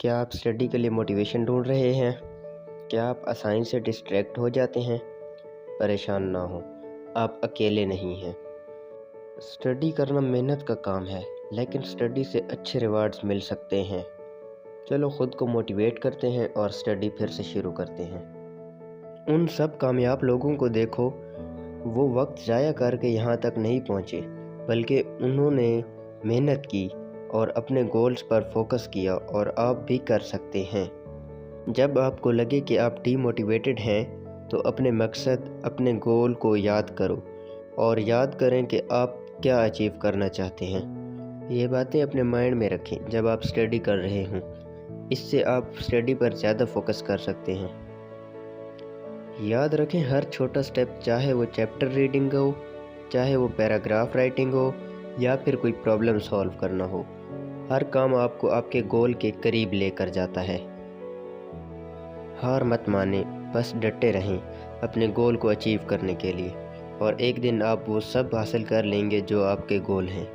کیا آپ اسٹڈی کے لیے موٹیویشن ڈھونڈ رہے ہیں؟ کیا آپ آسانی سے ڈسٹریکٹ ہو جاتے ہیں؟ پریشان نہ ہو، آپ اکیلے نہیں ہیں۔ اسٹڈی کرنا محنت کا کام ہے، لیکن اسٹڈی سے اچھے ریوارڈز مل سکتے ہیں۔ چلو خود کو موٹیویٹ کرتے ہیں اور اسٹڈی پھر سے شروع کرتے ہیں۔ ان سب کامیاب لوگوں کو دیکھو، وہ وقت ضائع کر کے یہاں تک نہیں پہنچے، بلکہ انہوں نے محنت کی اور اپنے گولز پر فوکس کیا، اور آپ بھی کر سکتے ہیں۔ جب آپ کو لگے کہ آپ ڈی موٹیویٹڈ ہیں تو اپنے مقصد، اپنے گول کو یاد کرو اور یاد کریں کہ آپ کیا اچیو کرنا چاہتے ہیں۔ یہ باتیں اپنے مائنڈ میں رکھیں جب آپ اسٹڈی کر رہے ہوں، اس سے آپ اسٹڈی پر زیادہ فوکس کر سکتے ہیں۔ یاد رکھیں، ہر چھوٹا سٹیپ، چاہے وہ چیپٹر ریڈنگ ہو، چاہے وہ پیراگراف رائٹنگ ہو، یا پھر کوئی پرابلم سالو کرنا ہو، ہر کام آپ کو آپ کے گول کے قریب لے کر جاتا ہے۔ ہار مت مانیں، بس ڈٹے رہیں اپنے گول کو اچیو کرنے کے لیے، اور ایک دن آپ وہ سب حاصل کر لیں گے جو آپ کے گول ہیں۔